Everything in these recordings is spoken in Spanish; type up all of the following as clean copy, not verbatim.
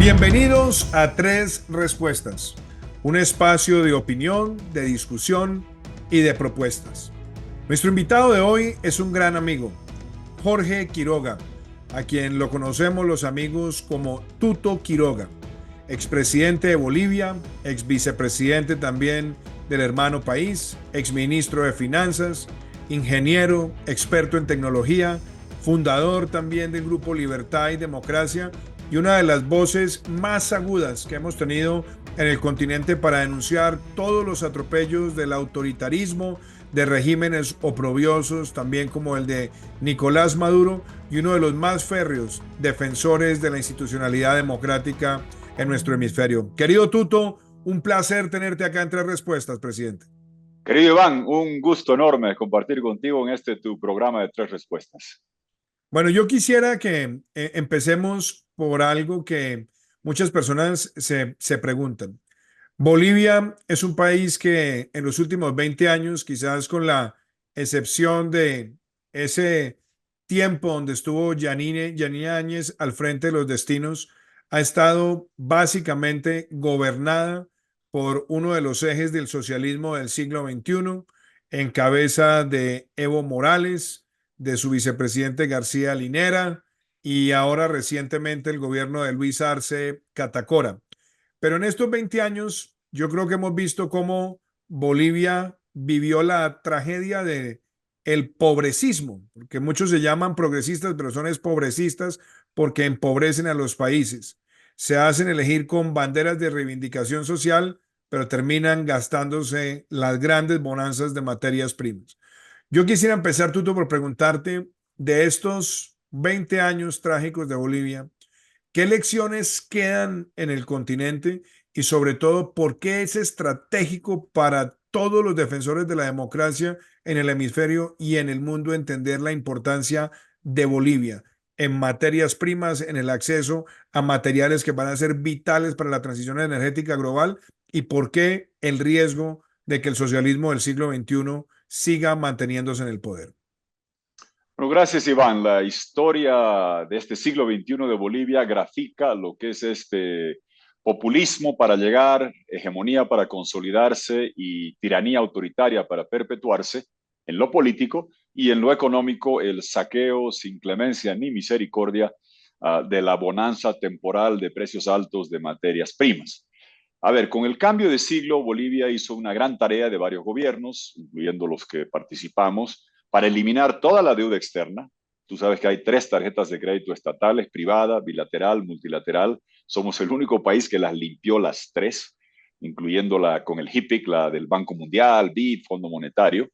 Bienvenidos a Tres Respuestas, un espacio de opinión, de discusión y de propuestas. Nuestro invitado de hoy es un gran amigo, Jorge Quiroga, a quien lo conocemos los amigos como Tuto Quiroga, expresidente de Bolivia, ex vicepresidente también del hermano país, exministro de Finanzas, ingeniero, experto en tecnología, fundador también del Grupo Libertad y Democracia y una de las voces más agudas que hemos tenido en el continente para denunciar todos los atropellos del autoritarismo, de regímenes oprobiosos, también como el de Nicolás Maduro, y uno de los más férreos defensores de la institucionalidad democrática en nuestro hemisferio. Querido Tuto, un placer tenerte acá en Tres Respuestas, presidente. Querido Iván, un gusto enorme compartir contigo en tu programa de Tres Respuestas. Bueno, yo quisiera que empecemos por algo que muchas personas se preguntan. Bolivia es un país que en los últimos 20 años, quizás con la excepción de ese tiempo donde estuvo Yanine Áñez al frente de los destinos, ha estado básicamente gobernada por uno de los ejes del socialismo del siglo XXI, en cabeza de Evo Morales, de su vicepresidente García Linera y ahora recientemente el gobierno de Luis Arce Catacora. Pero en estos 20 años, yo creo que hemos visto cómo Bolivia vivió la tragedia de el pobrecismo, porque muchos se llaman progresistas, pero son pobrecistas porque empobrecen a los países. Se hacen elegir con banderas de reivindicación social, pero terminan gastándose las grandes bonanzas de materias primas. Yo quisiera empezar, Tuto, por preguntarte de estos 20 años trágicos de Bolivia, ¿qué lecciones quedan en el continente y sobre todo por qué es estratégico para todos los defensores de la democracia en el hemisferio y en el mundo entender la importancia de Bolivia en materias primas, en el acceso a materiales que van a ser vitales para la transición energética global y por qué el riesgo de que el socialismo del siglo XXI siga manteniéndose en el poder? Bueno, gracias Iván. La historia de este siglo XXI de Bolivia grafica lo que es este populismo para llegar, hegemonía para consolidarse y tiranía autoritaria para perpetuarse en lo político y en lo económico, el saqueo sin clemencia ni misericordia de la bonanza temporal de precios altos de materias primas. A ver, con el cambio de siglo, Bolivia hizo una gran tarea de varios gobiernos, incluyendo los que participamos, para eliminar toda la deuda externa. Tú sabes que hay 3 tarjetas de crédito estatales, privada, bilateral, multilateral. Somos el único país que las limpió las 3, incluyendo la con el HIPIC, la del Banco Mundial, BID, Fondo Monetario.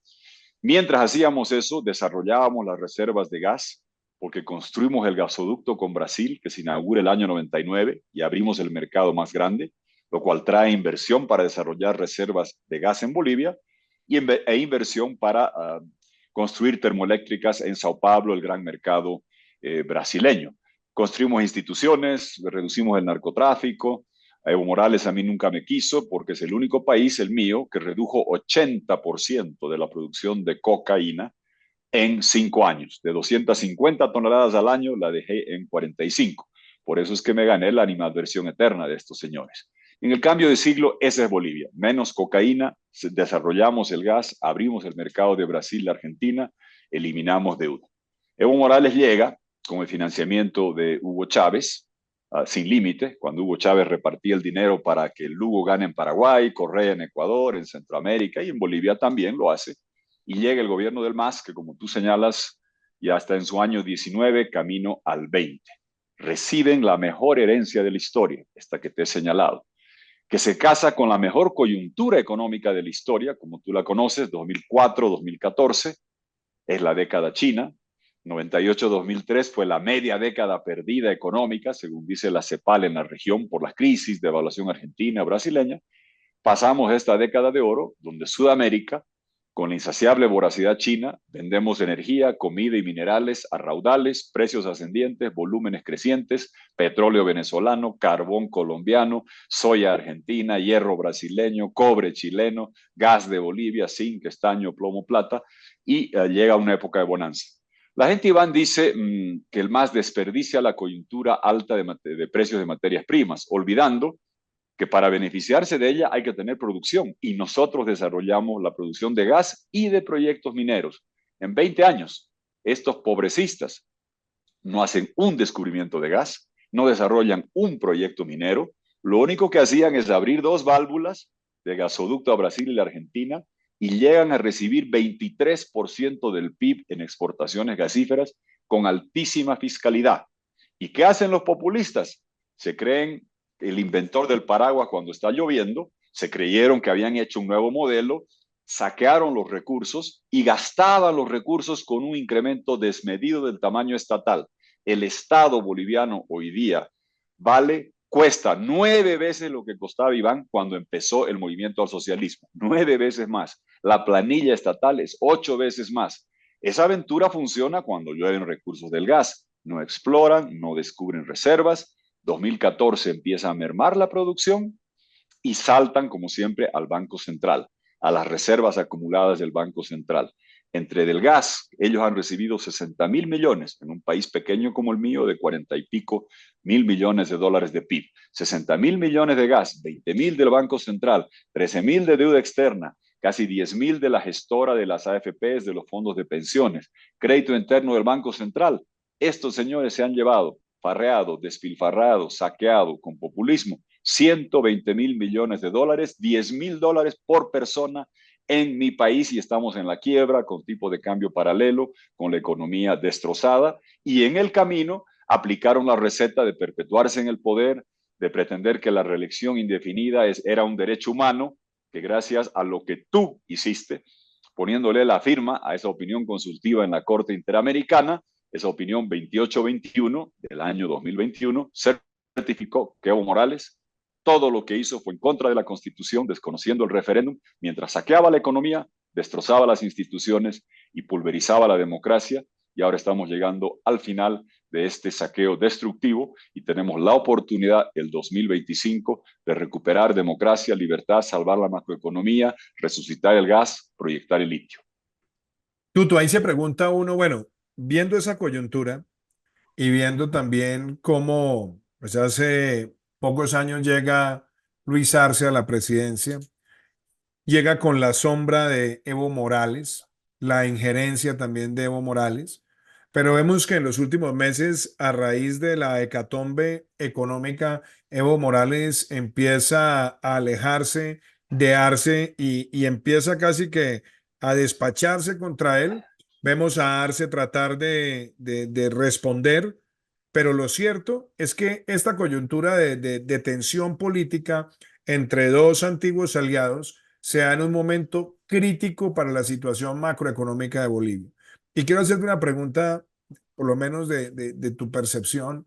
Mientras hacíamos eso, desarrollábamos las reservas de gas, porque construimos el gasoducto con Brasil, que se inaugura el año 99, y abrimos el mercado más grande, lo cual trae inversión para desarrollar reservas de gas en Bolivia e inversión para construir termoeléctricas en Sao Paulo, el gran mercado brasileño. Construimos instituciones, reducimos el narcotráfico. Evo Morales a mí nunca me quiso porque es el único país, el mío, que redujo 80% de la producción de cocaína en 5 años. De 250 toneladas al año la dejé en 45. Por eso es que me gané la animadversión eterna de estos señores. En el cambio de siglo, esa es Bolivia. Menos cocaína, desarrollamos el gas, abrimos el mercado de Brasil, Argentina, eliminamos deuda. Evo Morales llega con el financiamiento de Hugo Chávez, sin límite, cuando Hugo Chávez repartía el dinero para que el Lugo gane en Paraguay, Correa en Ecuador, en Centroamérica y en Bolivia también lo hace. Y llega el gobierno del MAS, que como tú señalas, ya está en su año 19, camino al 20. Reciben la mejor herencia de la historia, esta que te he señalado, que se casa con la mejor coyuntura económica de la historia, como tú la conoces, 2004-2014, es la década china. 98-2003 fue la media década perdida económica, según dice la CEPAL en la región, por las crisis de evaluación argentina, brasileña. Pasamos esta década de oro, donde Sudamérica, con la insaciable voracidad china, vendemos energía, comida y minerales a raudales, precios ascendientes, volúmenes crecientes, petróleo venezolano, carbón colombiano, soya argentina, hierro brasileño, cobre chileno, gas de Bolivia, zinc, estaño, plomo, plata, y llega una época de bonanza. La gente, Iván, dice que el MAS desperdicia la coyuntura alta de precios de materias primas, olvidando que para beneficiarse de ella hay que tener producción y nosotros desarrollamos la producción de gas y de proyectos mineros. En 20 años, estos pobrecistas no hacen un descubrimiento de gas, no desarrollan un proyecto minero, lo único que hacían es abrir dos válvulas de gasoducto a Brasil y la Argentina y llegan a recibir 23% del PIB en exportaciones gasíferas con altísima fiscalidad. ¿Y qué hacen los populistas? Se creen el inventor del paraguas cuando está lloviendo, se creyeron que habían hecho un nuevo modelo, saquearon los recursos y gastaban los recursos con un incremento desmedido del tamaño estatal. El Estado boliviano hoy día cuesta 9 veces lo que costaba, Iván, cuando empezó el movimiento al socialismo. 9 veces más. La planilla estatal es 8 veces más. Esa aventura funciona cuando llueven recursos del gas. No exploran, no descubren reservas. 2014 empieza a mermar la producción y saltan, como siempre, al Banco Central, a las reservas acumuladas del Banco Central. Entre del gas, ellos han recibido 60.000 millones en un país pequeño como el mío de 40 y pico mil millones de dólares de PIB. 60.000 millones de gas, 20.000 del Banco Central, 13.000 de deuda externa, casi 10.000 de la gestora de las AFPs, de los fondos de pensiones, crédito interno del Banco Central. Estos señores se han llevado, farreado, despilfarrado, saqueado con populismo 120.000 millones de dólares, 10.000 dólares por persona en mi país y estamos en la quiebra con tipo de cambio paralelo, con la economía destrozada y en el camino aplicaron la receta de perpetuarse en el poder, de pretender que la reelección indefinida era un derecho humano, que gracias a lo que tú hiciste, poniéndole la firma a esa opinión consultiva en la Corte Interamericana, esa opinión 2821 del año 2021, certificó que Evo Morales todo lo que hizo fue en contra de la Constitución, desconociendo el referéndum, mientras saqueaba la economía, destrozaba las instituciones y pulverizaba la democracia. Y ahora estamos llegando al final de este saqueo destructivo y tenemos la oportunidad el 2025 de recuperar democracia, libertad, salvar la macroeconomía, resucitar el gas, proyectar el litio. Tuto, ahí se pregunta uno, bueno, viendo esa coyuntura y viendo también cómo pues hace pocos años llega Luis Arce a la presidencia, llega con la sombra de Evo Morales, la injerencia también de Evo Morales, pero vemos que en los últimos meses, a raíz de la hecatombe económica, Evo Morales empieza a alejarse de Arce y empieza casi que a despacharse contra él. Vemos a Arce tratar de responder, pero lo cierto es que esta coyuntura de tensión política entre dos antiguos aliados se da en un momento crítico para la situación macroeconómica de Bolivia. Y quiero hacerte una pregunta, por lo menos de tu percepción.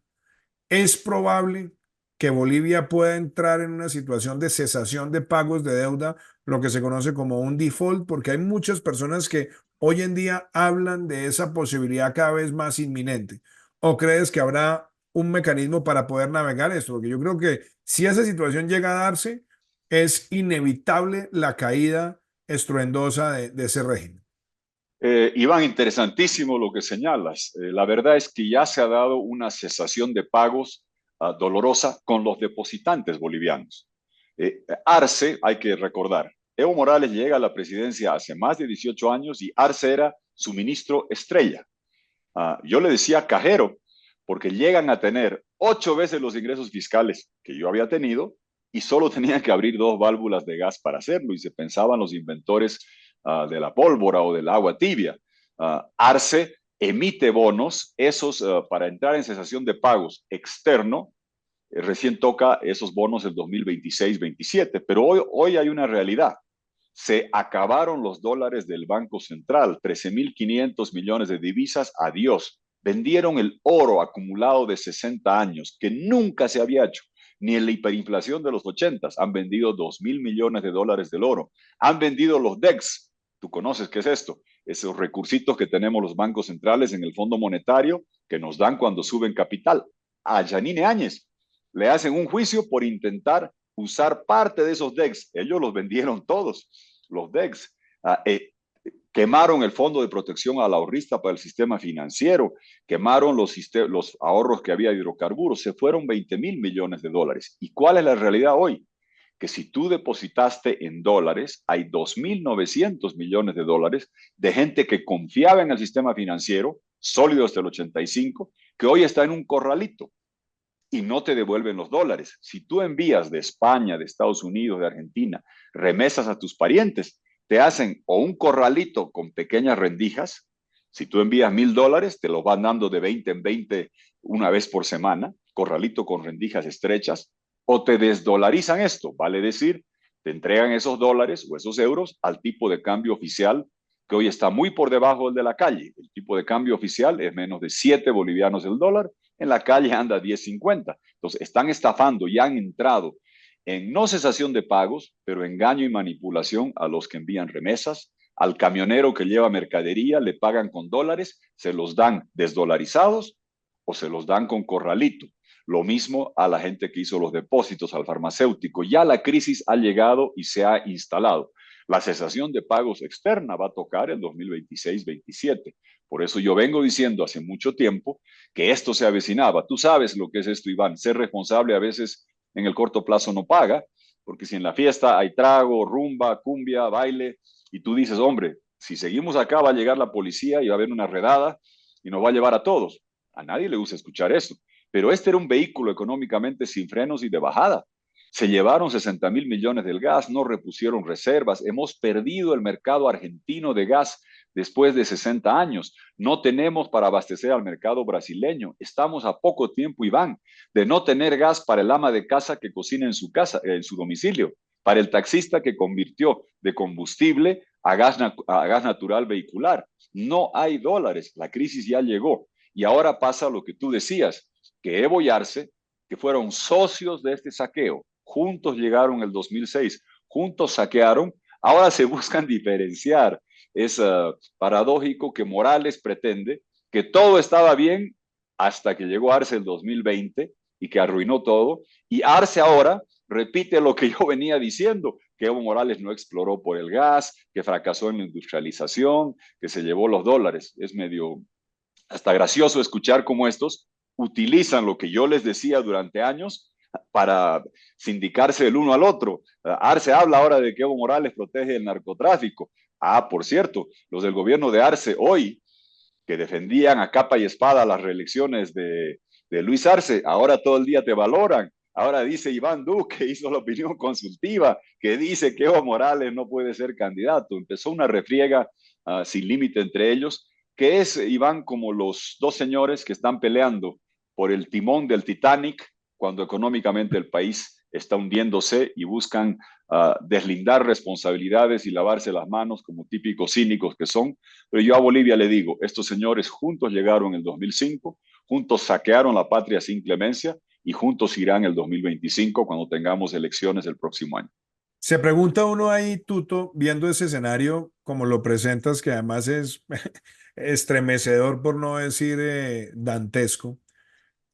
¿Es probable que Bolivia pueda entrar en una situación de cesación de pagos de deuda, lo que se conoce como un default? Porque hay muchas personas que hoy en día hablan de esa posibilidad cada vez más inminente. ¿O crees que habrá un mecanismo para poder navegar esto? Porque yo creo que si esa situación llega a darse, es inevitable la caída estruendosa de ese régimen. Iván, interesantísimo lo que señalas. La verdad es que ya se ha dado una cesación de pagos dolorosa con los depositantes bolivianos. Arce, hay que recordar, Evo Morales llega a la presidencia hace más de 18 años y Arce era su ministro estrella. Yo le decía cajero, porque llegan a tener 8 veces los ingresos fiscales que yo había tenido y solo tenían que abrir dos válvulas de gas para hacerlo y se pensaban los inventores de la pólvora o del agua tibia. Arce emite bonos, esos para entrar en cesación de pagos externo, recién toca esos bonos el 2026-27, pero hoy hay una realidad. Se acabaron los dólares del Banco Central, 13.500 millones de divisas, adiós. Vendieron el oro acumulado de 60 años, que nunca se había hecho, ni en la hiperinflación de los 80. Han vendido 2.000 millones de dólares del oro. Han vendido los DEX. Tú conoces qué es esto. Esos recursitos que tenemos los bancos centrales en el Fondo Monetario que nos dan cuando suben capital. A Yanine Áñez le hacen un juicio por intentar usar parte de esos DEX. Ellos los vendieron todos, los DEX. Quemaron el Fondo de Protección al Ahorrista para el sistema financiero, quemaron los ahorros que había de hidrocarburos, se fueron 20.000 millones de dólares. ¿Y cuál es la realidad hoy? Que si tú depositaste en dólares, hay 2.900 millones de dólares de gente que confiaba en el sistema financiero, sólido hasta el 85, que hoy está en un corralito y no te devuelven los dólares. Si tú envías de España, de Estados Unidos, de Argentina, remesas a tus parientes, te hacen o un corralito con pequeñas rendijas. Si tú envías $1.000, te los van dando de 20 en 20 una vez por semana, corralito con rendijas estrechas, o te desdolarizan esto, vale decir, te entregan esos dólares o esos euros al tipo de cambio oficial, que hoy está muy por debajo del de la calle. El tipo de cambio oficial es menos de 7 bolivianos el dólar, en la calle anda 10.50. Entonces, están estafando y han entrado en no cesación de pagos, pero engaño y manipulación a los que envían remesas. Al camionero que lleva mercadería le pagan con dólares, se los dan desdolarizados o se los dan con corralito. Lo mismo a la gente que hizo los depósitos, al farmacéutico. Ya la crisis ha llegado y se ha instalado. La cesación de pagos externa va a tocar el 2026-27. Por eso yo vengo diciendo hace mucho tiempo que esto se avecinaba. Tú sabes lo que es esto, Iván. Ser responsable a veces en el corto plazo no paga, porque si en la fiesta hay trago, rumba, cumbia, baile, y tú dices, hombre, si seguimos acá va a llegar la policía y va a haber una redada y nos va a llevar a todos. A nadie le gusta escuchar eso. Pero este era un vehículo económicamente sin frenos y de bajada. Se llevaron 60.000 millones del gas, no repusieron reservas, hemos perdido el mercado argentino de gas después de 60 años. No tenemos para abastecer al mercado brasileño. Estamos a poco tiempo, Iván, de no tener gas para el ama de casa que cocina en su casa, en su domicilio, para el taxista que convirtió de combustible a gas natural vehicular. No hay dólares, la crisis ya llegó. Y ahora pasa lo que tú decías, que Evo y Arce, que fueron socios de este saqueo, juntos llegaron en el 2006, juntos saquearon, ahora se buscan diferenciar. Es paradójico que Morales pretende que todo estaba bien hasta que llegó Arce el 2020 y que arruinó todo, y Arce ahora repite lo que yo venía diciendo, que Evo Morales no exploró por el gas, que fracasó en la industrialización, que se llevó los dólares. Es medio hasta gracioso escuchar cómo estos utilizan lo que yo les decía durante años para sindicarse el uno al otro. Arce habla ahora de que Evo Morales protege el narcotráfico. Ah, por cierto, los del gobierno de Arce hoy, que defendían a capa y espada las reelecciones de Luis Arce, ahora todo el día te valoran. Ahora dice Iván Duque, hizo la opinión consultiva, que dice que Evo Morales no puede ser candidato. Empezó una refriega sin límite entre ellos, que es, Iván, como los dos señores que están peleando por el timón del Titanic cuando económicamente el país está hundiéndose y buscan deslindar responsabilidades y lavarse las manos como típicos cínicos que son. Pero yo a Bolivia le digo, estos señores juntos llegaron en el 2005, juntos saquearon la patria sin clemencia y juntos irán el 2025 cuando tengamos elecciones el próximo año. Se pregunta uno ahí, Tuto, viendo ese escenario como lo presentas, que además es estremecedor, por no decir dantesco,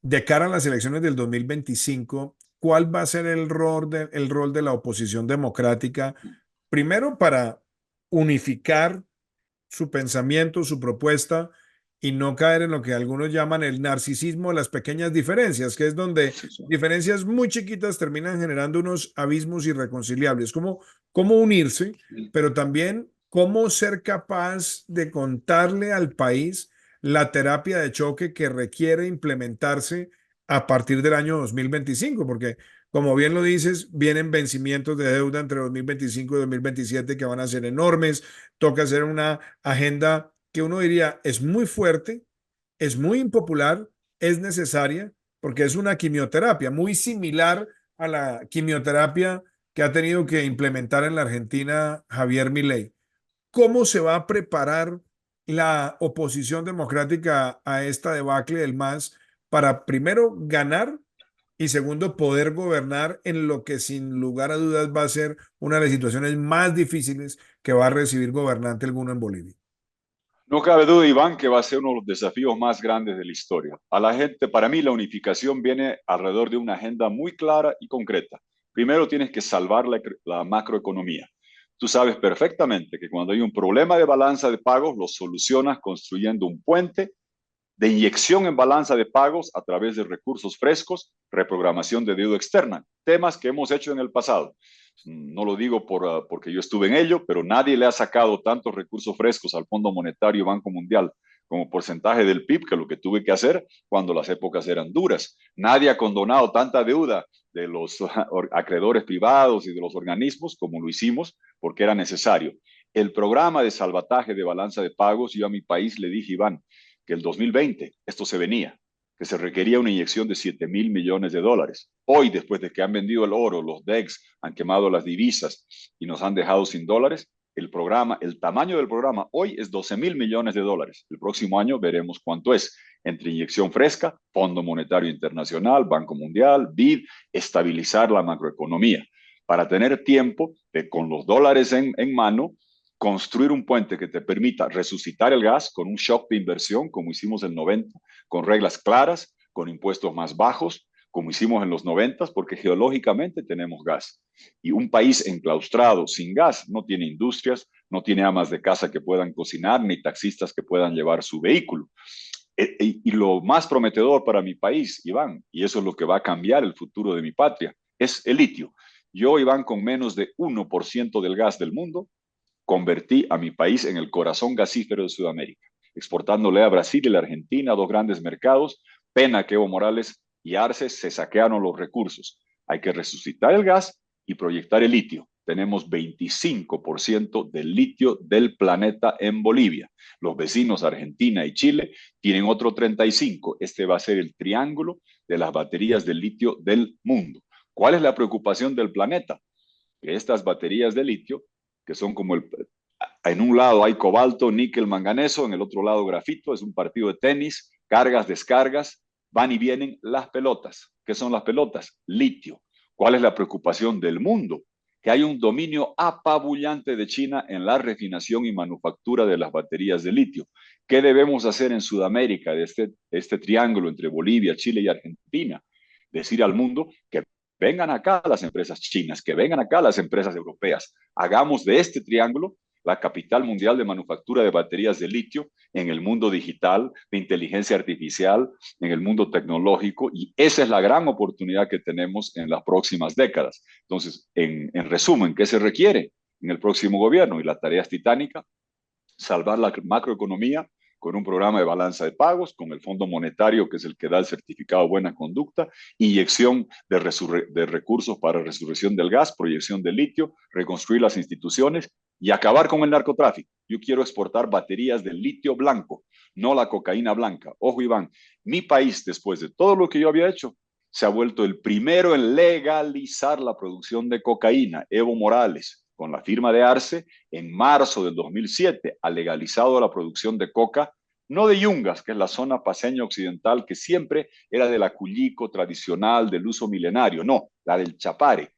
de cara a las elecciones del 2025, ¿cuál va a ser el rol de la oposición democrática? Primero, para unificar su pensamiento, su propuesta y no caer en lo que algunos llaman el narcisismo de las pequeñas diferencias, que es donde Sí, sí. diferencias muy chiquitas terminan generando unos abismos irreconciliables. Cómo unirse, pero también cómo ser capaz de contarle al país la terapia de choque que requiere implementarse a partir del año 2025, porque como bien lo dices, vienen vencimientos de deuda entre 2025 y 2027 que van a ser enormes. Toca hacer una agenda que uno diría es muy fuerte, es muy impopular, es necesaria, porque es una quimioterapia muy similar a la quimioterapia que ha tenido que implementar en la Argentina Javier Milei. ¿Cómo se va a preparar la oposición democrática a esta debacle del MAS para primero ganar y segundo poder gobernar en lo que sin lugar a dudas va a ser una de las situaciones más difíciles que va a recibir gobernante alguno en Bolivia? No cabe duda, Iván, que va a ser uno de los desafíos más grandes de la historia. A la gente, para mí, la unificación viene alrededor de una agenda muy clara y concreta. Primero, tienes que salvar la macroeconomía. Tú sabes perfectamente que cuando hay un problema de balanza de pagos, lo solucionas construyendo un puente de inyección en balanza de pagos a través de recursos frescos, reprogramación de deuda externa, temas que hemos hecho en el pasado. No lo digo porque yo estuve en ello, pero nadie le ha sacado tantos recursos frescos al Fondo Monetario y Banco Mundial como porcentaje del PIB que lo que tuve que hacer cuando las épocas eran duras. Nadie ha condonado tanta deuda de los acreedores privados y de los organismos como lo hicimos porque era necesario. El programa de salvataje de balanza de pagos, yo a mi país le dije, Iván, que el 2020 esto se venía, que se requería una inyección de 7.000 millones de dólares. Hoy, después de que han vendido el oro, los DEX, han quemado las divisas y nos han dejado sin dólares, el programa, el tamaño del programa hoy es 12.000 millones de dólares. El próximo año veremos cuánto es entre inyección fresca, Fondo Monetario Internacional, Banco Mundial, BID, estabilizar la macroeconomía para tener tiempo de, con los dólares en mano, construir un puente que te permita resucitar el gas con un shock de inversión, como hicimos en el 90, con reglas claras, con impuestos más bajos, como hicimos en los 90, porque geológicamente tenemos gas. Y un país enclaustrado sin gas no tiene industrias, no tiene amas de casa que puedan cocinar, ni taxistas que puedan llevar su vehículo. Y lo más prometedor para mi país, Iván, y eso es lo que va a cambiar el futuro de mi patria, es el litio. Yo, Iván, con menos de 1% del gas del mundo, convertí a mi país en el corazón gasífero de Sudamérica, exportándole a Brasil y la Argentina, dos grandes mercados. Pena que Evo Morales y Arce se saquearon los recursos. Hay que resucitar el gas y proyectar el litio. Tenemos 25% del litio del planeta en Bolivia. Los vecinos Argentina y Chile tienen otro 35%. Este va a ser el triángulo de las baterías de litio del mundo. ¿Cuál es la preocupación del planeta? Que estas baterías de litio, que son como en un lado hay cobalto, níquel, manganeso, en el otro lado grafito, es un partido de tenis, cargas, descargas, van y vienen las pelotas. ¿Qué son las pelotas? Litio. ¿Cuál es la preocupación del mundo? Que hay un dominio apabullante de China en la refinación y manufactura de las baterías de litio. ¿Qué debemos hacer en Sudamérica de este triángulo entre Bolivia, Chile y Argentina? Decir al mundo que vengan acá las empresas chinas, que vengan acá las empresas europeas. Hagamos de este triángulo la capital mundial de manufactura de baterías de litio en el mundo digital, de inteligencia artificial, en el mundo tecnológico, y esa es la gran oportunidad que tenemos en las próximas décadas. Entonces, en resumen, ¿qué se requiere en el próximo gobierno? Y la tarea es titánica: salvar la macroeconomía con un programa de balanza de pagos, con el Fondo Monetario, que es el que da el certificado de buena conducta, inyección de recursos para resurrección del gas, proyección de litio, reconstruir las instituciones y acabar con el narcotráfico. Yo quiero exportar baterías de litio blanco, no la cocaína blanca. Ojo, Iván, mi país, después de todo lo que yo había hecho, se ha vuelto el primero en legalizar la producción de cocaína. Evo Morales, con la firma de Arce, en marzo del 2007, ha legalizado la producción de coca, no de Yungas, que es la zona paseña occidental, que siempre era de la Cuyico tradicional, del uso milenario, no, la del Chapare,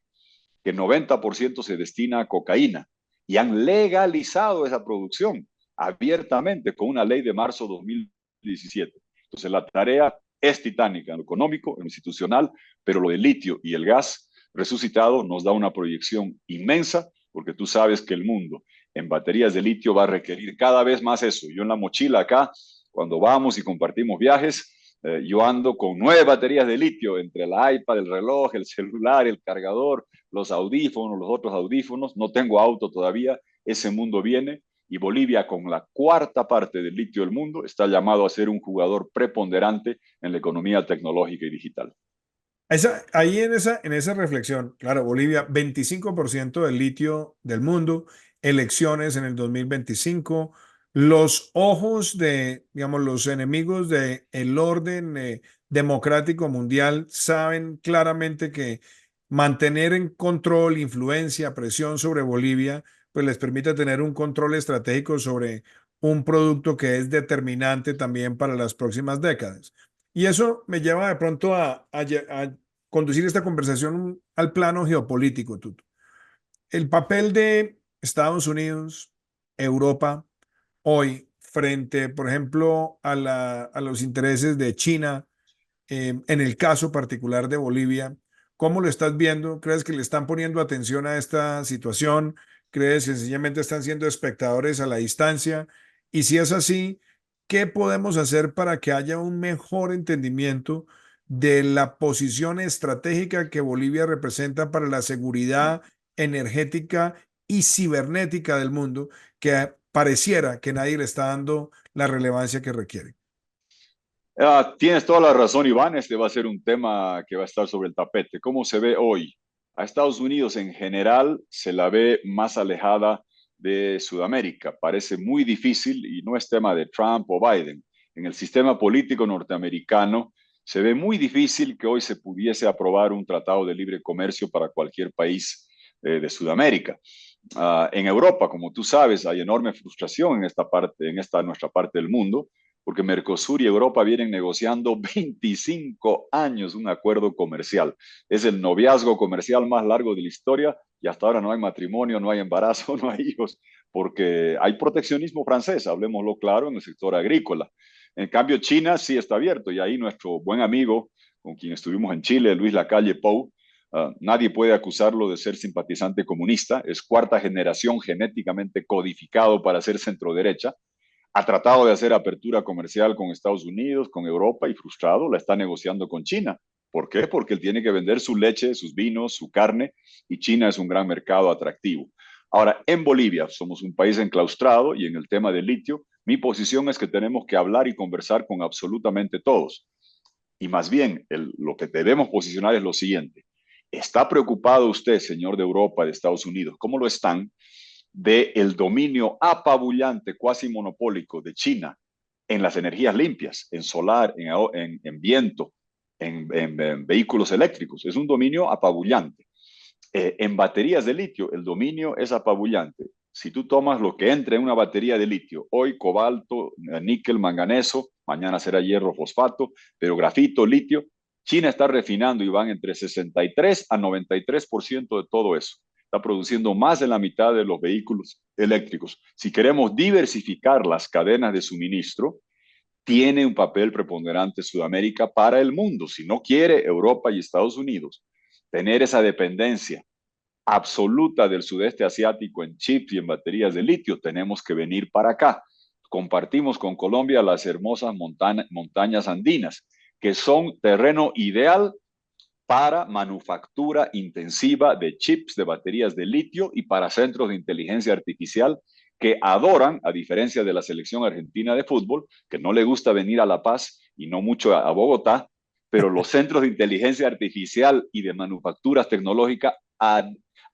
que el 90% se destina a cocaína, y han legalizado esa producción abiertamente con una ley de marzo de 2017. Entonces la tarea es titánica en lo económico, en lo institucional, pero lo del litio y el gas resucitado nos da una proyección inmensa, porque tú sabes que el mundo en baterías de litio va a requerir cada vez más eso. Yo en la mochila acá, cuando vamos y compartimos viajes, yo ando con 9 baterías de litio entre el iPad, el reloj, el celular, el cargador, los audífonos, los otros audífonos. No tengo auto todavía, ese mundo viene, y Bolivia, con la cuarta parte del litio del mundo, está llamado a ser un jugador preponderante en la economía tecnológica y digital. Ahí en esa reflexión, claro, Bolivia, 25% del litio del mundo, elecciones en el 2025, los ojos de, digamos, los enemigos del orden democrático mundial saben claramente que mantener en control, influencia, presión sobre Bolivia, pues les permite tener un control estratégico sobre un producto que es determinante también para las próximas décadas. Y eso me lleva de pronto a conducir esta conversación al plano geopolítico, Tuto. El papel de Estados Unidos, Europa, hoy, frente, por ejemplo, a los intereses de China, en el caso particular de Bolivia, ¿cómo lo estás viendo? ¿Crees que le están poniendo atención a esta situación? ¿Crees que sencillamente están siendo espectadores a la distancia? Y si es así, ¿qué podemos hacer para que haya un mejor entendimiento de la posición estratégica que Bolivia representa para la seguridad energética y cibernética del mundo, que pareciera que nadie le está dando la relevancia que requiere? Tienes toda la razón, Iván. Este va a ser un tema que va a estar sobre el tapete. ¿Cómo se ve hoy? A Estados Unidos en general se la ve más alejada de Sudamérica. Parece muy difícil y no es tema de Trump o Biden. En el sistema político norteamericano se ve muy difícil que hoy se pudiese aprobar un tratado de libre comercio para cualquier país de Sudamérica. En Europa, como tú sabes, hay enorme frustración en esta parte, en esta nuestra parte del mundo, porque Mercosur y Europa vienen negociando 25 años un acuerdo comercial. Es el noviazgo comercial más largo de la historia y hasta ahora no hay matrimonio, no hay embarazo, no hay hijos, porque hay proteccionismo francés, hablemoslo claro, en el sector agrícola. En cambio, China sí está abierto y ahí nuestro buen amigo con quien estuvimos en Chile, Luis Lacalle Pou, nadie puede acusarlo de ser simpatizante comunista, es cuarta generación genéticamente codificado para ser centro-derecha, ha tratado de hacer apertura comercial con Estados Unidos, con Europa y frustrado, la está negociando con China. ¿Por qué? Porque él tiene que vender su leche, sus vinos, su carne y China es un gran mercado atractivo. Ahora, en Bolivia somos un país enclaustrado y en el tema del litio, mi posición es que tenemos que hablar y conversar con absolutamente todos. Y más bien, lo que debemos posicionar es lo siguiente. ¿Está preocupado usted, señor de Europa, de Estados Unidos? ¿Cómo lo están? Del dominio apabullante, cuasi monopólico de China en las energías limpias, en solar, en viento, en vehículos eléctricos. Es un dominio apabullante. En baterías de litio, el dominio es apabullante. Si tú tomas lo que entra en una batería de litio, hoy cobalto, níquel, manganeso, mañana será hierro, fosfato, pero grafito, litio, China está refinando y van entre 63 a 93% de todo eso. Está produciendo más de la mitad de los vehículos eléctricos. Si queremos diversificar las cadenas de suministro, tiene un papel preponderante Sudamérica para el mundo. Si no quiere Europa y Estados Unidos tener esa dependencia absoluta del sudeste asiático en chips y en baterías de litio, tenemos que venir para acá. Compartimos con Colombia las hermosas montañas andinas, que son terreno ideal para manufactura intensiva de chips de baterías de litio y para centros de inteligencia artificial que adoran, a diferencia de la selección argentina de fútbol, que no le gusta venir a La Paz y no mucho a Bogotá, pero los centros de inteligencia artificial y de manufacturas tecnológicas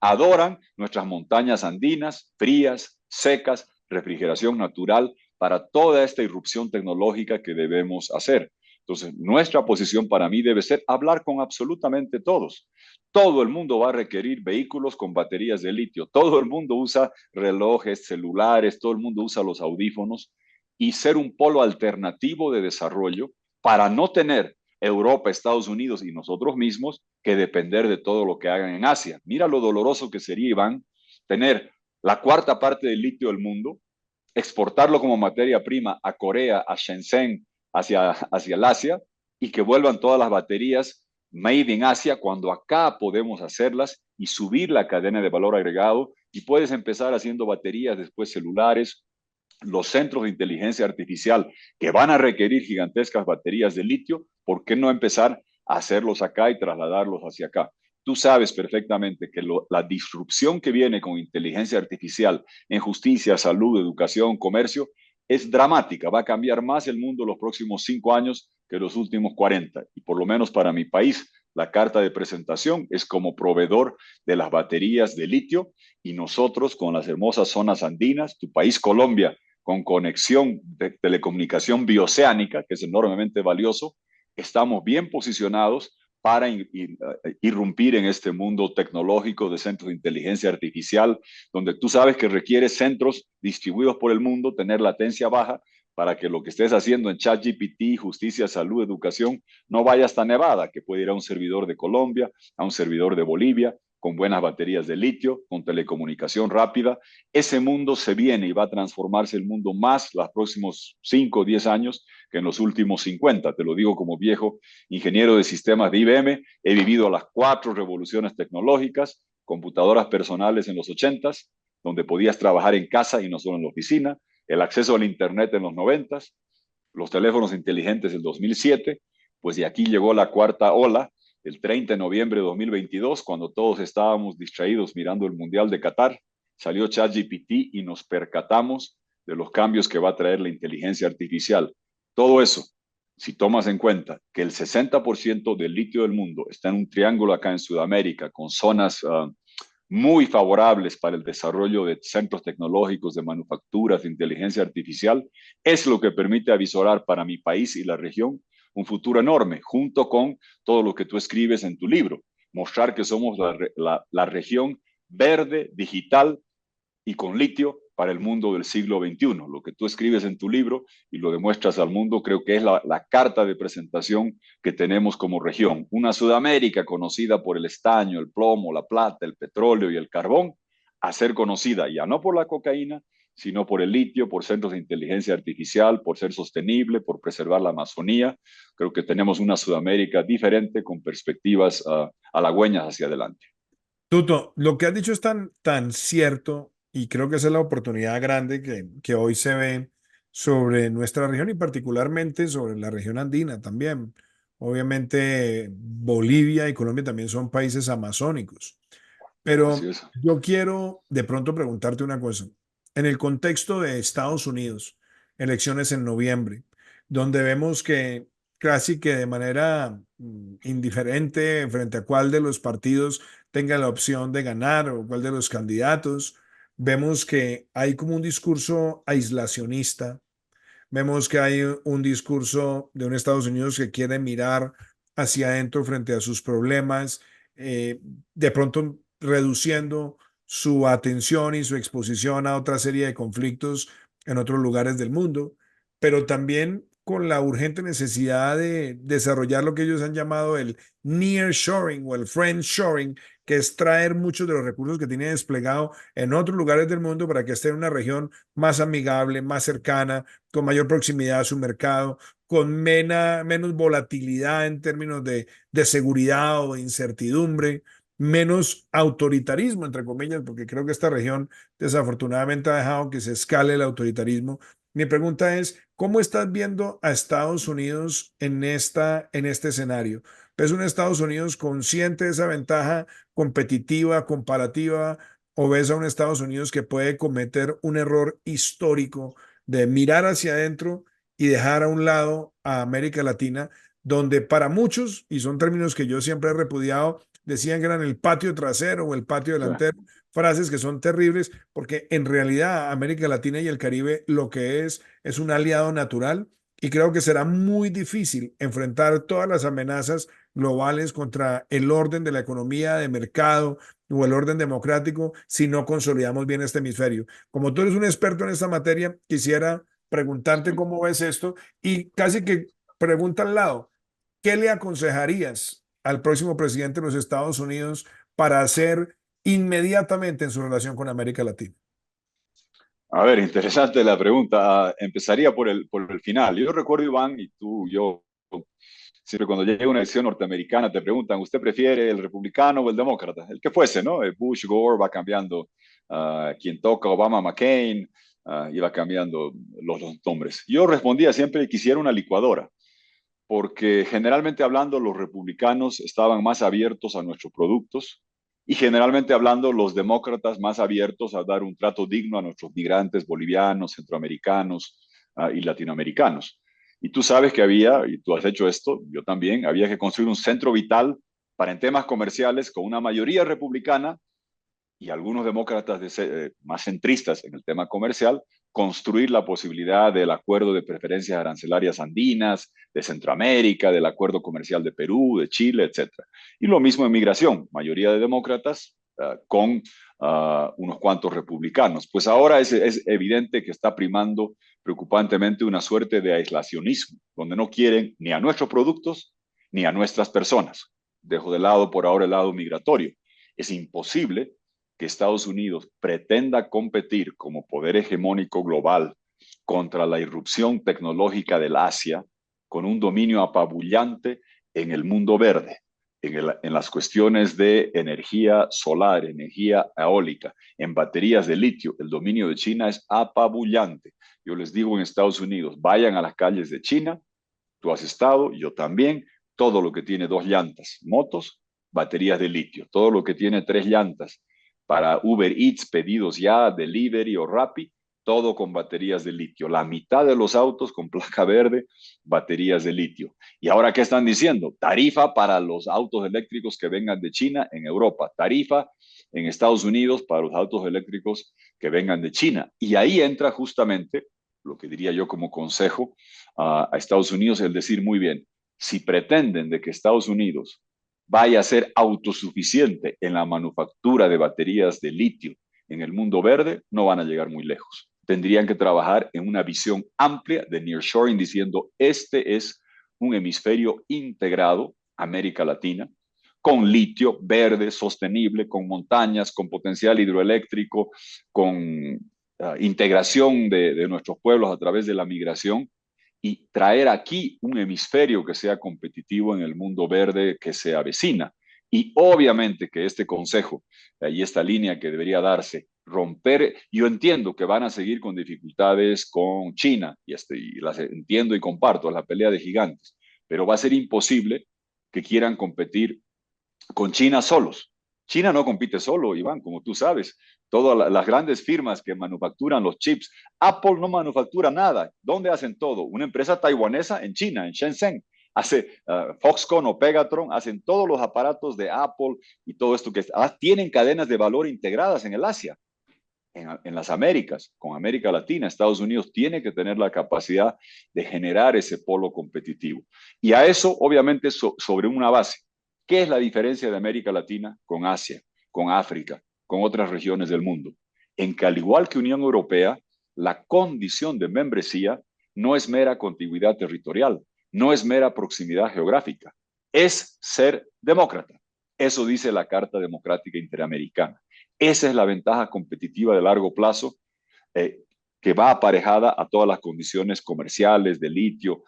adoran nuestras montañas andinas, frías, secas, refrigeración natural, para toda esta irrupción tecnológica que debemos hacer. Entonces, nuestra posición para mí debe ser hablar con absolutamente todos. Todo el mundo va a requerir vehículos con baterías de litio. Todo el mundo usa relojes, celulares, todo el mundo usa los audífonos y ser un polo alternativo de desarrollo para no tener Europa, Estados Unidos y nosotros mismos que depender de todo lo que hagan en Asia. Mira lo doloroso que sería, Iván, tener la cuarta parte del litio del mundo, exportarlo como materia prima a Corea, a Shenzhen, hacia el Asia y que vuelvan todas las baterías made in Asia cuando acá podemos hacerlas y subir la cadena de valor agregado y puedes empezar haciendo baterías, después celulares, los centros de inteligencia artificial que van a requerir gigantescas baterías de litio, ¿por qué no empezar a hacerlos acá y trasladarlos hacia acá? Tú sabes perfectamente que la disrupción que viene con inteligencia artificial en justicia, salud, educación, comercio, es dramática. Va a cambiar más el mundo los próximos 5 años que los últimos 40. Y por lo menos para mi país, la carta de presentación es como proveedor de las baterías de litio y nosotros con las hermosas zonas andinas, tu país Colombia, con conexión de telecomunicación bioceánica, que es enormemente valioso, estamos bien posicionados para irrumpir en este mundo tecnológico de centros de inteligencia artificial, donde tú sabes que requiere centros distribuidos por el mundo, tener latencia baja, para que lo que estés haciendo en ChatGPT, justicia, salud, educación, no vaya hasta Nevada, que puede ir a un servidor de Colombia, a un servidor de Bolivia, con buenas baterías de litio, con telecomunicación rápida. Ese mundo se viene y va a transformarse el mundo más los próximos 5 o 10 años que en los últimos 50. Te lo digo como viejo ingeniero de sistemas de IBM. He vivido las 4 revoluciones tecnológicas, computadoras personales en los 80s, donde podías trabajar en casa y no solo en la oficina, el acceso al Internet en los 90, los teléfonos inteligentes en 2007, pues de aquí llegó la cuarta ola, el 30 de noviembre de 2022, cuando todos estábamos distraídos mirando el Mundial de Qatar, salió ChatGPT y nos percatamos de los cambios que va a traer la inteligencia artificial. Todo eso, si tomas en cuenta que el 60% del litio del mundo está en un triángulo acá en Sudamérica, con zonas muy favorables para el desarrollo de centros tecnológicos, de manufacturas, de inteligencia artificial, es lo que permite avisorar para mi país y la región un futuro enorme, junto con todo lo que tú escribes en tu libro, mostrar que somos la región verde, digital y con litio para el mundo del siglo XXI. Lo que tú escribes en tu libro y lo demuestras al mundo, creo que es la carta de presentación que tenemos como región. Una Sudamérica conocida por el estaño, el plomo, la plata, el petróleo y el carbón, a ser conocida ya no por la cocaína, sino por el litio, por centros de inteligencia artificial, por ser sostenible, por preservar la Amazonía. Creo que tenemos una Sudamérica diferente con perspectivas halagüeñas hacia adelante. Tuto, lo que has dicho es tan cierto y creo que esa es la oportunidad grande que hoy se ve sobre nuestra región y particularmente sobre la región andina también. Obviamente Bolivia y Colombia también son países amazónicos, Así pero es. yo quiero de pronto preguntarte una cosa. En el contexto de Estados Unidos, elecciones en noviembre, donde vemos que casi que de manera indiferente frente a cuál de los partidos tenga la opción de ganar o cuál de los candidatos, vemos que hay como un discurso aislacionista. Vemos que hay un discurso de un Estados Unidos que quiere mirar hacia adentro frente a sus problemas, de pronto reduciendo su atención y su exposición a otra serie de conflictos en otros lugares del mundo, pero también con la urgente necesidad de desarrollar lo que ellos han llamado el nearshoring o el friendshoring, que es traer muchos de los recursos que tiene desplegado en otros lugares del mundo para que esté en una región más amigable, más cercana, con mayor proximidad a su mercado, con menos volatilidad en términos de seguridad o de incertidumbre, menos autoritarismo, entre comillas, porque creo que esta región desafortunadamente ha dejado que se escale el autoritarismo. Mi pregunta es, ¿cómo estás viendo a Estados Unidos en este escenario? ¿Es un Estados Unidos consciente de esa ventaja competitiva, comparativa, o ves a un Estados Unidos que puede cometer un error histórico de mirar hacia adentro y dejar a un lado a América Latina, donde para muchos, y son términos que yo siempre he repudiado, decían que eran el patio trasero o el patio Sí. delantero, frases que son terribles, porque en realidad América Latina y el Caribe lo que es un aliado natural y creo que será muy difícil enfrentar todas las amenazas globales contra el orden de la economía de mercado o el orden democrático si no consolidamos bien este hemisferio. Como tú eres un experto en esta materia, quisiera preguntarte cómo ves esto y casi que pregunta al lado, ¿qué le aconsejarías al próximo presidente de los Estados Unidos para hacer inmediatamente en su relación con América Latina? A ver, interesante la pregunta. Empezaría por el final. Yo recuerdo, Iván, y tú, yo, siempre cuando llega una elección norteamericana te preguntan, ¿usted prefiere el republicano o el demócrata? El que fuese, ¿no? Bush, Gore, va cambiando. Quien toca, Obama, McCain, y va cambiando los nombres. Yo respondía siempre que quisiera una licuadora, porque generalmente hablando los republicanos estaban más abiertos a nuestros productos y generalmente hablando los demócratas más abiertos a dar un trato digno a nuestros migrantes bolivianos, centroamericanos y latinoamericanos. Y tú sabes que había, y tú has hecho esto, yo también, había que construir un centro vital para en temas comerciales con una mayoría republicana y algunos demócratas más centristas en el tema comercial, construir la posibilidad del acuerdo de preferencias arancelarias andinas, de Centroamérica, del acuerdo comercial de Perú, de Chile, etcétera. Y lo mismo en migración, mayoría de demócratas con unos cuantos republicanos. Pues ahora es evidente que está primando preocupantemente una suerte de aislacionismo, donde no quieren ni a nuestros productos ni a nuestras personas. Dejo de lado por ahora el lado migratorio. Es imposible que Estados Unidos pretenda competir como poder hegemónico global contra la irrupción tecnológica del Asia con un dominio apabullante en el mundo verde. en las cuestiones de energía solar, energía eólica, en baterías de litio, el dominio de China es apabullante. Yo les digo en Estados Unidos, vayan a las calles de China, tú has estado, yo también, todo lo que tiene dos llantas, motos, baterías de litio, todo lo que tiene tres llantas para Uber Eats, pedidos ya, delivery o Rappi, todo con baterías de litio. La mitad de los autos con placa verde, baterías de litio. ¿Y ahora qué están diciendo? Tarifa para los autos eléctricos que vengan de China en Europa, tarifa en Estados Unidos para los autos eléctricos que vengan de China. Y ahí entra justamente lo que diría yo como consejo a Estados Unidos, el decir muy bien, si pretenden de que Estados Unidos vaya a ser autosuficiente en la manufactura de baterías de litio en el mundo verde, no van a llegar muy lejos. Tendrían que trabajar en una visión amplia de nearshoring, diciendo, este es un hemisferio integrado, América Latina, con litio verde, sostenible, con montañas, con potencial hidroeléctrico, con integración de nuestros pueblos a través de la migración y traer aquí un hemisferio que sea competitivo en el mundo verde que se avecina. Y obviamente que este consejo y esta línea que debería darse, romper, yo entiendo que van a seguir con dificultades con China, y las entiendo y comparto, la pelea de gigantes, pero va a ser imposible que quieran competir con China solos. China no compite solo, Iván, como tú sabes. Todas las grandes firmas que manufacturan los chips, Apple no manufactura nada. ¿Dónde hacen todo? Una empresa taiwanesa en China, en Shenzhen. Hace Foxconn o Pegatron, hacen todos los aparatos de Apple y todo esto que tienen cadenas de valor integradas en el Asia, en las Américas, con América Latina. Estados Unidos tiene que tener la capacidad de generar ese polo competitivo. Y a eso, obviamente, sobre una base. ¿Qué es la diferencia de América Latina con Asia, con África, con otras regiones del mundo? En que al igual que Unión Europea, la condición de membresía no es mera contiguidad territorial, no es mera proximidad geográfica, es ser demócrata. Eso dice la Carta Democrática Interamericana. Esa es la ventaja competitiva de largo plazo eh, que va aparejada a todas las condiciones comerciales de litio,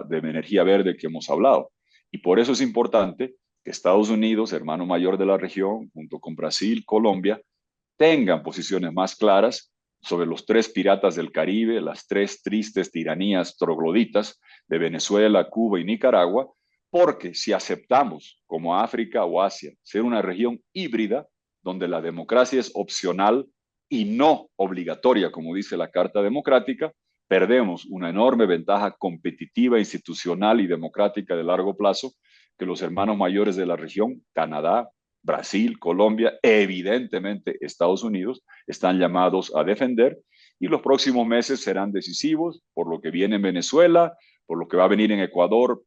de energía verde que hemos hablado. Y por eso es importante que Estados Unidos, hermano mayor de la región, junto con Brasil, Colombia, tengan posiciones más claras sobre los tres piratas del Caribe, las tres tristes tiranías trogloditas de Venezuela, Cuba y Nicaragua, porque si aceptamos como África o Asia ser una región híbrida, donde la democracia es opcional y no obligatoria, como dice la Carta Democrática, perdemos una enorme ventaja competitiva, institucional y democrática de largo plazo que los hermanos mayores de la región, Canadá, Brasil, Colombia, evidentemente Estados Unidos, están llamados a defender y los próximos meses serán decisivos por lo que viene en Venezuela, por lo que va a venir en Ecuador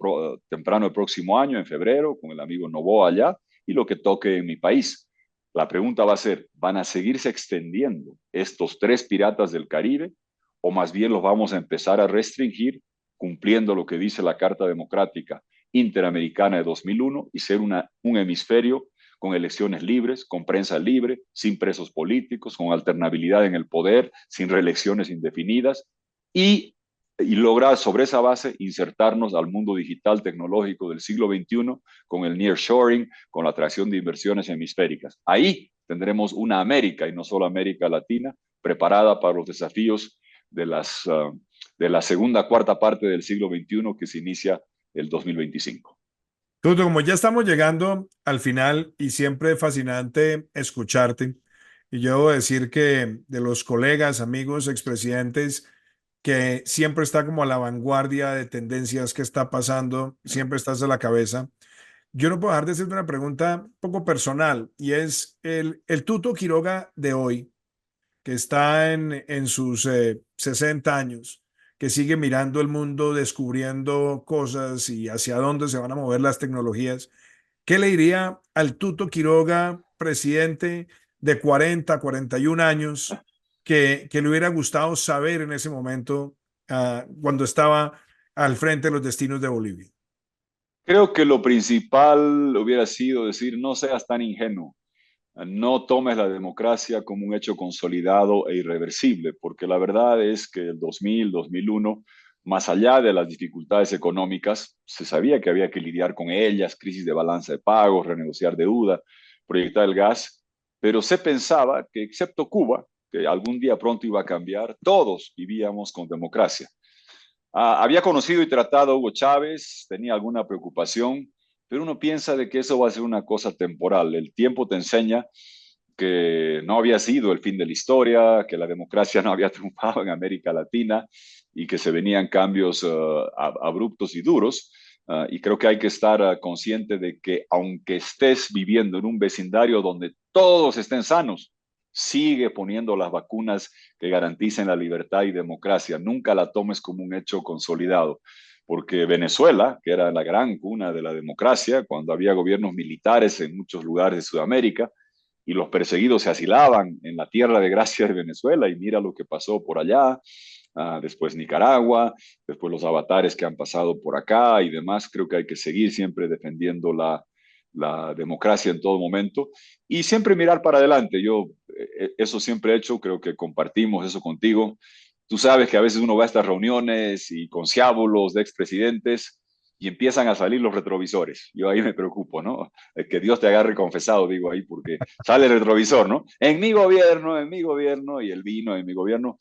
temprano el próximo año, en febrero, con el amigo Novoa allá, y lo que toque en mi país. La pregunta va a ser, ¿van a seguirse extendiendo estos tres piratas del Caribe o más bien los vamos a empezar a restringir cumpliendo lo que dice la Carta Democrática Interamericana de 2001 y ser un hemisferio con elecciones libres, con prensa libre, sin presos políticos, con alternabilidad en el poder, sin reelecciones indefinidas y, y lograr sobre esa base insertarnos al mundo digital tecnológico del siglo XXI con el nearshoring, con la atracción de inversiones hemisféricas. Ahí tendremos una América y no solo América Latina preparada para los desafíos de la segunda cuarta parte del siglo XXI que se inicia el 2025. Tuto, como ya estamos llegando al final y siempre es fascinante escucharte, y yo debo decir que de los colegas, amigos, expresidentes, que siempre está como a la vanguardia de tendencias que está pasando, siempre estás a la cabeza. Yo no puedo dejar de hacerte una pregunta un poco personal y es el Tuto Quiroga de hoy que está en sus 60 años, que sigue mirando el mundo, descubriendo cosas y hacia dónde se van a mover las tecnologías. ¿Qué le diría al Tuto Quiroga, presidente de 41 años, que le hubiera gustado saber en ese momento, cuando estaba al frente de los destinos de Bolivia? Creo que lo principal hubiera sido decir, no seas tan ingenuo, no tomes la democracia como un hecho consolidado e irreversible, porque la verdad es que el 2000, 2001 más allá de las dificultades económicas, se sabía que había que lidiar con ellas, crisis de balanza de pagos, renegociar deuda, proyectar el gas, pero se pensaba que excepto Cuba, que algún día pronto iba a cambiar, todos vivíamos con democracia. Había conocido y tratado a Hugo Chávez, tenía alguna preocupación, pero uno piensa de que eso va a ser una cosa temporal. El tiempo te enseña que no había sido el fin de la historia, que la democracia no había triunfado en América Latina y que se venían cambios abruptos y duros. Y creo que hay que estar consciente de que aunque estés viviendo en un vecindario donde todos estén sanos, sigue poniendo las vacunas que garanticen la libertad y democracia. Nunca la tomes como un hecho consolidado, porque Venezuela, que era la gran cuna de la democracia, cuando había gobiernos militares en muchos lugares de Sudamérica, y los perseguidos se asilaban en la tierra de gracia de Venezuela, y mira lo que pasó por allá, después Nicaragua, después los avatares que han pasado por acá y demás. Creo que hay que seguir siempre defendiendo la democracia en todo momento y siempre mirar para adelante. Yo eso siempre he hecho, creo que compartimos eso contigo. Tú sabes que a veces uno va a estas reuniones y conciliábulos de expresidentes y empiezan a salir los retrovisores. Yo ahí me preocupo, ¿no? Que Dios te agarre confesado, digo ahí, porque sale el retrovisor, ¿no? En mi gobierno, y el vino en mi gobierno.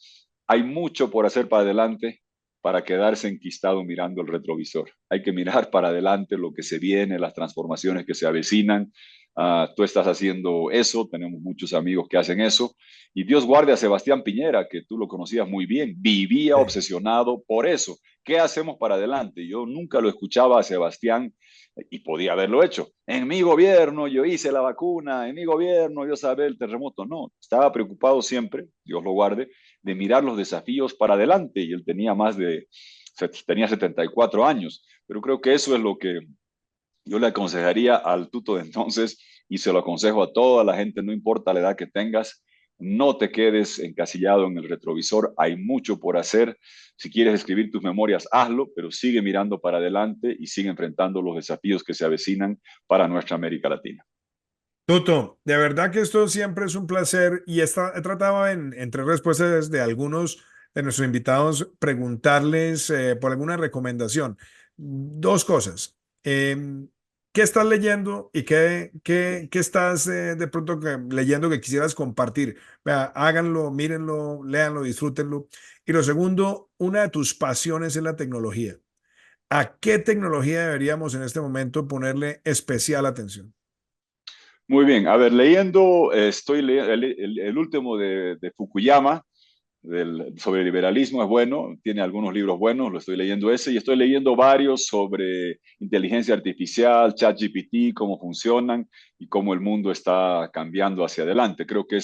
Hay mucho por hacer para adelante para quedarse enquistado mirando el retrovisor. Hay que mirar para adelante lo que se viene, las transformaciones que se avecinan. Tú estás haciendo eso, tenemos muchos amigos que hacen eso. Y Dios guarde a Sebastián Piñera, que tú lo conocías muy bien, vivía Sí. obsesionado por eso. ¿Qué hacemos para adelante? Yo nunca lo escuchaba a Sebastián y podía haberlo hecho. En mi gobierno yo hice la vacuna, en mi gobierno yo sabía el terremoto. No, estaba preocupado siempre, Dios lo guarde, de mirar los desafíos para adelante y él tenía 74 años, pero creo que eso es lo que yo le aconsejaría al tuto de entonces y se lo aconsejo a toda la gente, no importa la edad que tengas, no te quedes encasillado en el retrovisor, hay mucho por hacer. Si quieres escribir tus memorias, hazlo, pero sigue mirando para adelante y sigue enfrentando los desafíos que se avecinan para nuestra América Latina. Tuto, de verdad que esto siempre es un placer y he tratado en tres respuestas de algunos de nuestros invitados preguntarles por alguna recomendación. Dos cosas. ¿Qué estás leyendo y qué estás de pronto leyendo que quisieras compartir? Vea, háganlo, mírenlo, léanlo, disfrútenlo. Y lo segundo, una de tus pasiones es la tecnología. ¿A qué tecnología deberíamos en este momento ponerle especial atención? Muy bien, a ver, leyendo, estoy leyendo el último de Fukuyama, sobre liberalismo, es bueno, tiene algunos libros buenos, lo estoy leyendo ese, y estoy leyendo varios sobre inteligencia artificial, ChatGPT, cómo funcionan y cómo el mundo está cambiando hacia adelante. Creo que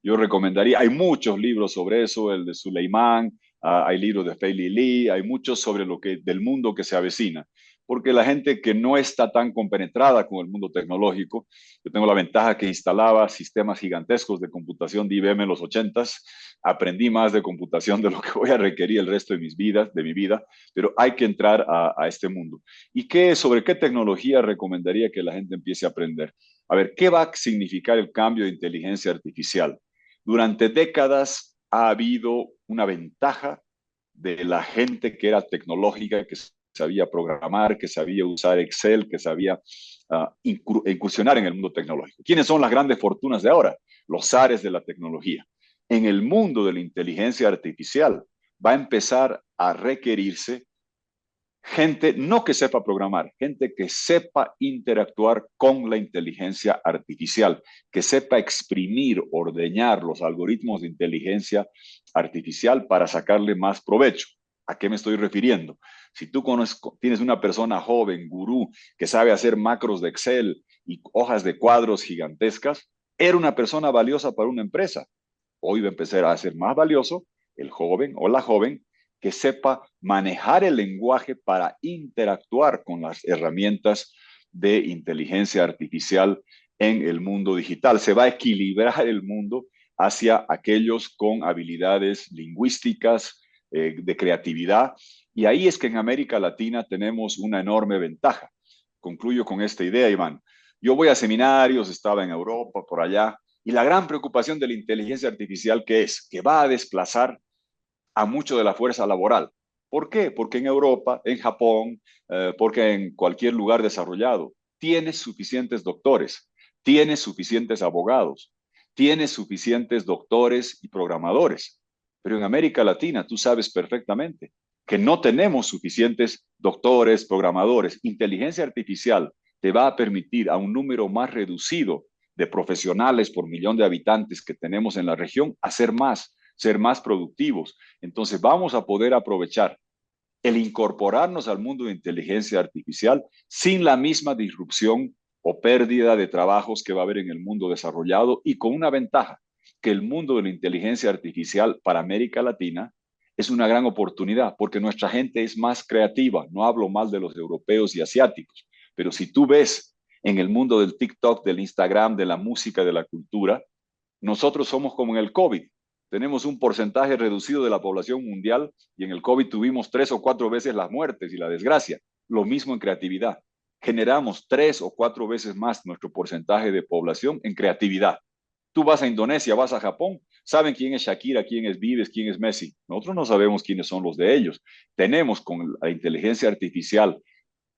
yo recomendaría, hay muchos libros sobre eso, el de Suleiman, hay libros de Fei Li, hay muchos sobre del mundo que se avecina, porque la gente que no está tan compenetrada con el mundo tecnológico, yo tengo la ventaja que instalaba sistemas gigantescos de computación de IBM en los 80s, aprendí más de computación de lo que voy a requerir el resto de mi vida, pero hay que entrar a este mundo. ¿Y sobre qué tecnología recomendaría que la gente empiece a aprender? A ver, ¿qué va a significar el cambio de inteligencia artificial? Durante décadas ha habido una ventaja de la gente que era tecnológica, que sabía programar, que sabía usar Excel, que sabía incursionar en el mundo tecnológico. ¿Quiénes son las grandes fortunas de ahora? Los zares de la tecnología. En el mundo de la inteligencia artificial va a empezar a requerirse gente no que sepa programar, gente que sepa interactuar con la inteligencia artificial, que sepa exprimir, ordeñar los algoritmos de inteligencia artificial para sacarle más provecho. ¿A qué me estoy refiriendo? Si tú tienes una persona joven, gurú, que sabe hacer macros de Excel y hojas de cuadros gigantescas, era una persona valiosa para una empresa. Hoy va a empezar a ser más valioso el joven o la joven que sepa manejar el lenguaje para interactuar con las herramientas de inteligencia artificial en el mundo digital. Se va a equilibrar el mundo hacia aquellos con habilidades lingüísticas, de creatividad. Y ahí es que en América Latina tenemos una enorme ventaja. Concluyo con esta idea, Iván. Yo voy a seminarios, estaba en Europa, por allá, y la gran preocupación de la inteligencia artificial que es que va a desplazar a mucho de la fuerza laboral. ¿Por qué? Porque en Europa, en Japón, porque en cualquier lugar desarrollado, tienes suficientes doctores, tienes suficientes abogados, tienes suficientes doctores y programadores. Pero en América Latina, tú sabes perfectamente que no tenemos suficientes doctores, programadores. Inteligencia artificial te va a permitir a un número más reducido de profesionales por millón de habitantes que tenemos en la región hacer más, ser más productivos. Entonces vamos a poder aprovechar el incorporarnos al mundo de inteligencia artificial sin la misma disrupción o pérdida de trabajos que va a haber en el mundo desarrollado y con una ventaja, que el mundo de la inteligencia artificial para América Latina es una gran oportunidad porque nuestra gente es más creativa. No hablo mal de los europeos y asiáticos, pero si tú ves en el mundo del TikTok, del Instagram, de la música, de la cultura, nosotros somos como en el COVID. Tenemos un porcentaje reducido de la población mundial y en el COVID tuvimos 3 o 4 veces las muertes y la desgracia. Lo mismo en creatividad. Generamos 3 o 4 veces más nuestro porcentaje de población en creatividad. Tú vas a Indonesia, vas a Japón, saben quién es Shakira, quién es Vives, quién es Messi. Nosotros no sabemos quiénes son los de ellos. Tenemos con la inteligencia artificial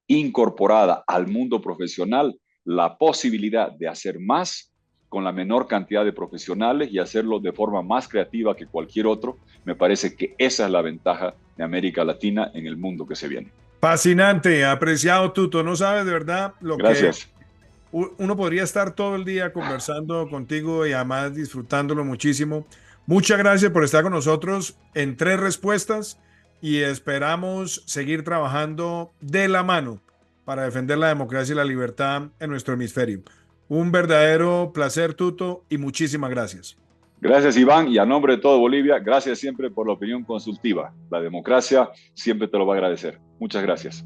incorporada al mundo profesional la posibilidad de hacer más con la menor cantidad de profesionales y hacerlo de forma más creativa que cualquier otro. Me parece que esa es la ventaja de América Latina en el mundo que se viene. Fascinante, apreciado Tuto. No sabes de verdad lo que Gracias. uno podría estar todo el día conversando contigo y además disfrutándolo muchísimo. Muchas gracias por estar con nosotros en Tres Respuestas y esperamos seguir trabajando de la mano para defender la democracia y la libertad en nuestro hemisferio. Un verdadero placer, Tuto, y muchísimas gracias. Gracias, Iván, y a nombre de todo Bolivia, gracias siempre por la opinión consultiva. La democracia siempre te lo va a agradecer. Muchas gracias.